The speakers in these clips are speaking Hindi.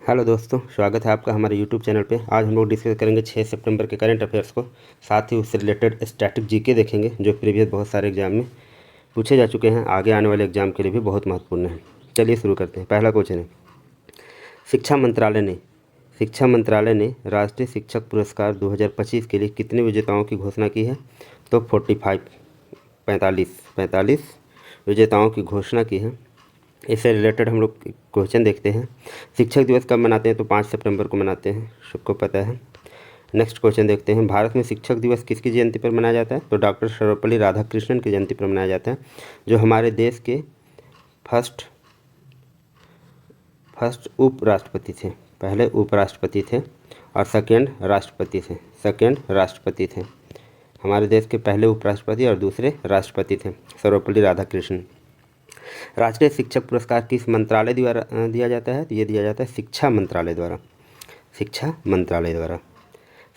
हेलो दोस्तों, स्वागत है आपका हमारे यूट्यूब चैनल पे। आज हम लोग डिस्कस करेंगे 6 सितंबर के करंट अफेयर्स को। साथ ही उससे रिलेटेड स्टैटिक जीके देखेंगे जो प्रीवियस बहुत सारे एग्जाम में पूछे जा चुके हैं, आगे आने वाले एग्जाम के लिए भी बहुत महत्वपूर्ण है। चलिए शुरू करते हैं। पहला क्वेश्चन है, शिक्षा मंत्रालय ने राष्ट्रीय शिक्षक पुरस्कार 2025 के लिए कितने विजेताओं की घोषणा की है? तो 45 विजेताओं की घोषणा की है। इससे रिलेटेड हम लोग क्वेश्चन देखते हैं। शिक्षक दिवस कब मनाते हैं? तो 5 सितंबर को मनाते हैं, सबको पता है। नेक्स्ट क्वेश्चन देखते हैं, भारत में शिक्षक दिवस किसकी जयंती पर मनाया जाता है? तो डॉक्टर सर्वपल्ली राधाकृष्णन की जयंती पर मनाया जाता है, जो हमारे देश के फर्स्ट उपराष्ट्रपति थे। पहले उपराष्ट्रपति थे और सेकेंड राष्ट्रपति थे। हमारे देश के पहले उपराष्ट्रपति और दूसरे राष्ट्रपति थे सर्वपल्ली राधाकृष्णन। राष्ट्रीय शिक्षक पुरस्कार किस मंत्रालय द्वारा दिया जाता है? तो ये दिया जाता है शिक्षा मंत्रालय द्वारा।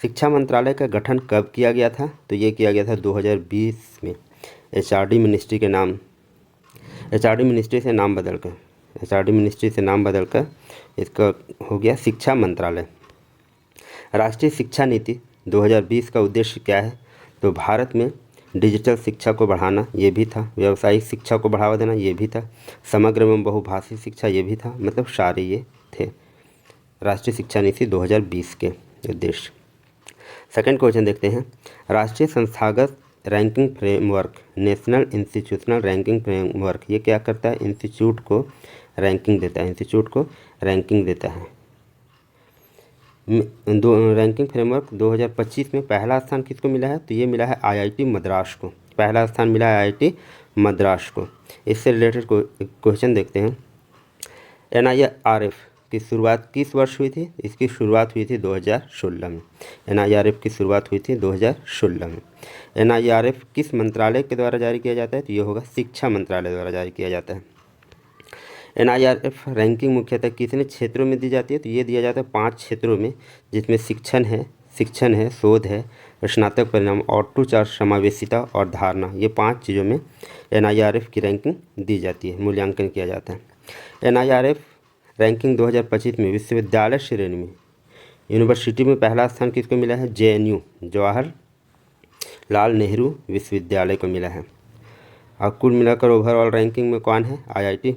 शिक्षा मंत्रालय का गठन कब किया गया था? तो ये किया गया था 2020 में। एचआरडी मिनिस्ट्री से नाम बदलकर इसका हो गया शिक्षा मंत्रालय। राष्ट्रीय शिक्षा नीति 2020 का उद्देश्य क्या है? तो भारत में डिजिटल शिक्षा को बढ़ाना, ये भी था। व्यावसायिक शिक्षा को बढ़ावा देना, ये भी था। समग्र एवं बहुभाषी शिक्षा, ये भी था। मतलब सारे ये थे राष्ट्रीय शिक्षा नीति 2020 के उद्देश्य। सेकंड क्वेश्चन देखते हैं, राष्ट्रीय संस्थागत ranking framework, national institutional ranking framework, ये क्या करता है? इंस्टीट्यूट को रैंकिंग देता है। रैंकिंग फ्रेमवर्क 2025 में पहला स्थान किसको मिला है? तो ये मिला है आईआईटी मद्रास को। पहला स्थान मिला है आईआईटी मद्रास को। इससे रिलेटेड क्वेश्चन देखते हैं, एनआईआरएफ की शुरुआत किस वर्ष हुई थी? इसकी शुरुआत हुई थी 2016 में। एनआईआरएफ की शुरुआत हुई थी 2016 में। एनआईआरएफ किस मंत्रालय के द्वारा जारी किया जाता है? तो ये होगा शिक्षा मंत्रालय द्वारा जारी किया जाता है। एनआईआरएफ रैंकिंग मुख्यतः कितने क्षेत्रों में दी जाती है? तो ये दिया जाता है 5 क्षेत्रों में, जिसमें शिक्षण है, शोध है, स्नातक परिणाम, ऑटोचार, समावेशिता और धारणा। ये 5 चीज़ों में एनआईआरएफ की रैंकिंग दी जाती है, मूल्यांकन किया जाता है। एनआईआरएफ रैंकिंग 2025 में विश्वविद्यालय श्रेणी में यूनिवर्सिटी में पहला स्थान किसको मिला है? जेएनयू, जवाहरलाल नेहरू विश्वविद्यालय को मिला है। और कुल मिलाकर ओवरऑल रैंकिंग में कौन है? आईआईटी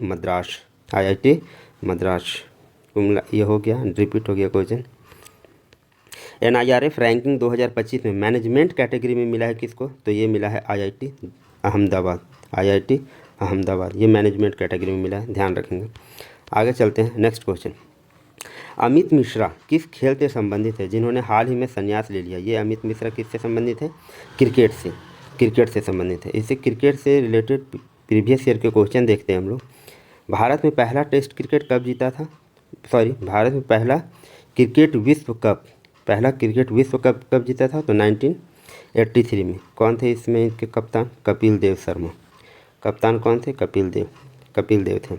मद्रास को मिला। ये हो गया, रिपीट हो गया क्वेश्चन। एनआईआरएफ रैंकिंग 2025 में मैनेजमेंट कैटेगरी में मिला है किसको? तो ये मिला है आईआईटी अहमदाबाद। ये मैनेजमेंट कैटेगरी में मिला है, ध्यान रखेंगे। आगे चलते हैं। नेक्स्ट क्वेश्चन, अमित मिश्रा किस खेल से संबंधित है जिन्होंने हाल ही में संन्यास ले लिया? ये अमित मिश्रा किससे संबंधित है? क्रिकेट से संबंधित है। इससे क्रिकेट से रिलेटेड प्रीवियस ईयर के क्वेश्चन देखते हैं हम लोग। भारत में पहला टेस्ट क्रिकेट कब जीता था? भारत में पहला क्रिकेट विश्व कप कब जीता था? तो 1983 में। कौन थे इसमें इनके कप्तान? कपिल देव शर्मा। कप्तान कौन थे? कपिल देव थे।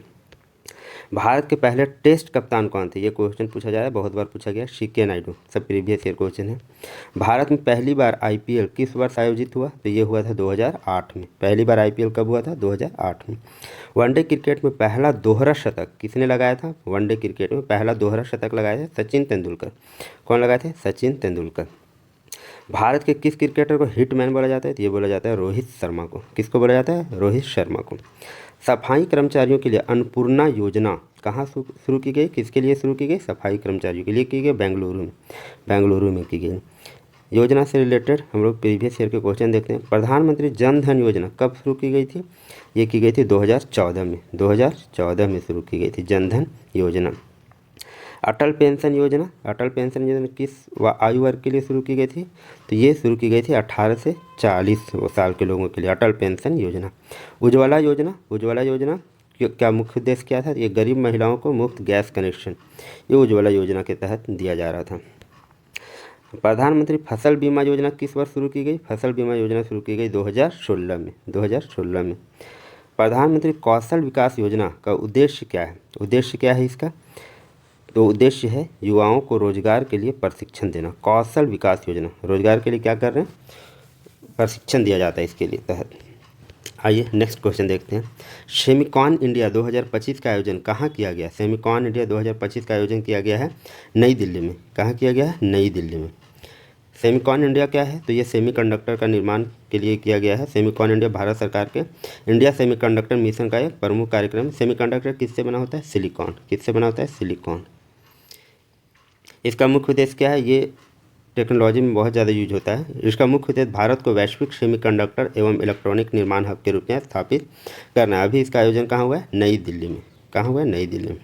भारत के पहले टेस्ट कप्तान कौन थे? ये क्वेश्चन पूछा जा रहा है, बहुत बार पूछा गया। सीके नायडू, सब प्रीवियस ईयर क्वेश्चन है। भारत में पहली बार आईपीएल किस वर्ष आयोजित हुआ? तो ये हुआ था 2008 में। पहली बार आईपीएल कब हुआ था? 2008 में। वनडे क्रिकेट में पहला दोहरा शतक किसने लगाया था? वनडे क्रिकेट में पहला दोहरा शतक लगाया था सचिन तेंदुलकर। कौन लगाए थे? सचिन तेंदुलकर। भारत के किस क्रिकेटर को हिटमैन बोला जाता है? तो ये बोला जाता है रोहित शर्मा को। किसको बोला जाता है? रोहित शर्मा को। सफाई कर्मचारियों के लिए अन्नपूर्णा योजना कहाँ शुरू की गई? किसके लिए शुरू की गई? सफाई कर्मचारियों के लिए की गई, बेंगलुरु में की गई। योजना से रिलेटेड हम लोग प्रीवियस ईयर के क्वेश्चन देखते हैं। प्रधानमंत्री जन धन योजना कब शुरू की गई थी? ये की गई थी 2014 में। 2014 में शुरू की गई थी जन धन योजना। अटल पेंशन योजना किस आयु वर्ग के लिए शुरू की गई थी? तो ये शुरू की गई थी 18 से 40 साल के लोगों के लिए, अटल पेंशन योजना। उज्ज्वला योजना क्या मुख्य उद्देश्य क्या था? ये गरीब महिलाओं को मुफ्त गैस कनेक्शन, ये उज्ज्वला योजना के तहत दिया जा रहा था। प्रधानमंत्री फसल बीमा योजना किस वर्ष शुरू की गई? फसल बीमा योजना शुरू की गई 2016 में। प्रधानमंत्री कौशल विकास योजना का उद्देश्य क्या है इसका? तो उद्देश्य है युवाओं को रोजगार के लिए प्रशिक्षण देना। कौशल विकास योजना रोजगार के लिए क्या कर रहे हैं? प्रशिक्षण दिया जाता है इसके लिए तहत। आइए नेक्स्ट क्वेश्चन देखते हैं। सेमिकॉन इंडिया 2025 का आयोजन कहाँ किया गया? सेमिकॉन इंडिया 2025 का आयोजन किया गया है नई दिल्ली में। कहाँ किया गया है? नई दिल्ली में। सेमिकॉन इंडिया क्या है? तो ये सेमीकंडक्टर का निर्माण के लिए किया गया है। सेमिकॉन इंडिया भारत सरकार के इंडिया सेमीकंडक्टर मिशन का एक प्रमुख कार्यक्रम। सेमीकंडक्टर किससे बना होता है? सिलिकॉन। किससे बना होता है? सिलिकॉन। इसका मुख्य उद्देश्य क्या है? ये टेक्नोलॉजी में बहुत ज़्यादा यूज होता है। इसका मुख्य उद्देश्य भारत को वैश्विक सेमीकंडक्टर एवं इलेक्ट्रॉनिक निर्माण हब के रूप में स्थापित करना है। अभी इसका आयोजन कहाँ हुआ है? नई दिल्ली में। कहाँ हुआ है? नई दिल्ली में।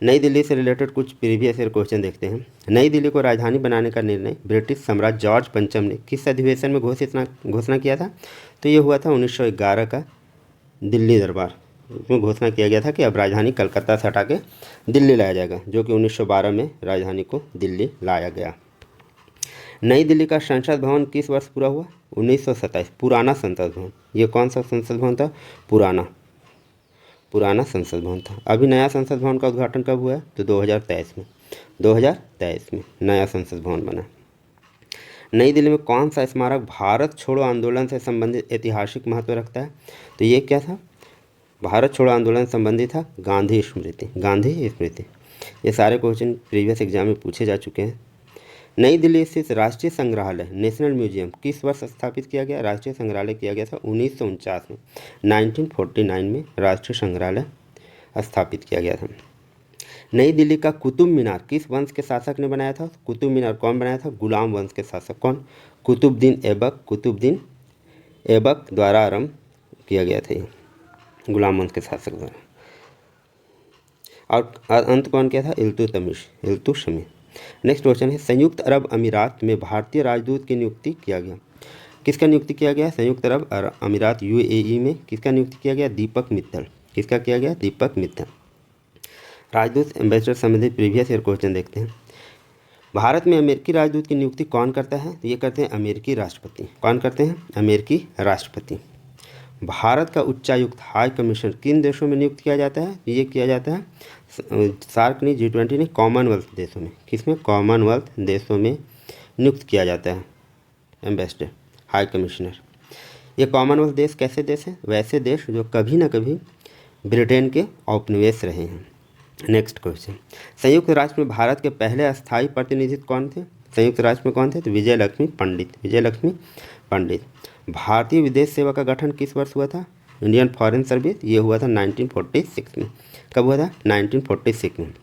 नई दिल्ली से रिलेटेड कुछ प्रीवियस ईयर क्वेश्चन देखते हैं। नई दिल्ली को राजधानी बनाने का निर्णय ब्रिटिश सम्राट जॉर्ज पंचम ने किस अधिवेशन में घोषणा किया था? तो ये हुआ था 1911 का दिल्ली दरबार। उसमें घोषणा किया गया था कि अब राजधानी कलकत्ता से हटा के दिल्ली लाया जाएगा, जो कि 1912 में राजधानी को दिल्ली लाया गया। नई दिल्ली का संसद भवन किस वर्ष पूरा हुआ? 1927। पुराना संसद भवन। ये कौन सा संसद भवन था? पुराना संसद भवन था। अभी नया संसद भवन का उद्घाटन कब हुआ है? तो 2023 में। 2023 में नया संसद भवन बना। नई दिल्ली में कौन सा स्मारक भारत छोड़ो आंदोलन से संबंधित ऐतिहासिक महत्व रखता है? तो ये क्या था? भारत छोड़ो आंदोलन संबंधी था गांधी स्मृति। गांधी स्मृति। ये सारे क्वेश्चन प्रीवियस एग्जाम में पूछे जा चुके हैं। नई दिल्ली स्थित राष्ट्रीय संग्रहालय नेशनल म्यूजियम किस वर्ष स्थापित किया गया? राष्ट्रीय संग्रहालय किया गया था 1949 में। 1949 में राष्ट्रीय संग्रहालय स्थापित किया गया था। नई दिल्ली का कुतुब मीनार किस वंश के शासक ने बनाया था? कुतुब मीनार कौन बनाया था? गुलाम वंश के शासक। कौन? कुतुबुद्दीन ऐबक द्वारा आरंभ किया गया था ये, गुलाम वंश के शासक द्वारा। और अंत कौन किया था? इल्तुतमिश। नेक्स्ट क्वेश्चन है, संयुक्त अरब अमीरात में भारतीय राजदूत की नियुक्ति किया गया। किसका नियुक्ति किया गया? संयुक्त अरब अमीरात UAE में किसका नियुक्ति किया गया? दीपक मित्तल। किसका किया गया? दीपक मित्तल। राजदूत एम्बेसडर संबंधित प्रीवियस ईयर क्वेश्चन देखते हैं। भारत में अमेरिकी राजदूत की नियुक्ति कौन करता है? तो ये करते हैं अमेरिकी राष्ट्रपति। कौन करते हैं? अमेरिकी राष्ट्रपति। भारत का उच्चायुक्त हाई कमीशनर किन देशों में नियुक्त किया जाता है? ये किया जाता है सार्क ने, G20 ने, कॉमनवेल्थ देशों में। किसमें? कॉमनवेल्थ देशों में नियुक्त किया जाता है एम्बेसडर, हाई कमिश्नर। ये कॉमनवेल्थ देश कैसे देश हैं? वैसे देश जो कभी ना कभी ब्रिटेन के औपनिवेश रहे हैं। नेक्स्ट क्वेश्चन, संयुक्त राष्ट्र में भारत के पहले अस्थायी प्रतिनिधि कौन थे? संयुक्त राष्ट्र में कौन थे? तो विजय लक्ष्मी पंडित। भारतीय विदेश सेवा का गठन किस वर्ष हुआ था? Indian foreign service. ये हुआ था 1946 में। कब हुआ था? 1946 में।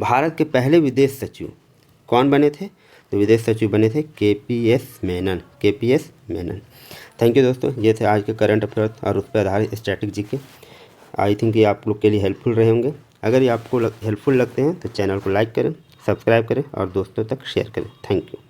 भारत के पहले विदेश सचिव कौन बने थे? तो विदेश सचिव बने थे KPS मेनन। थैंक यू दोस्तों, ये थे आज के करंट अफेयर और उस पर आधारित स्टैटिक जीके। आई थिंक ये आप लोग के लिए हेल्पफुल रहे होंगे। अगर ये आपको हेल्पफुल लगते हैं तो चैनल को लाइक करें, सब्सक्राइब करें और दोस्तों तक शेयर करें। Thank you.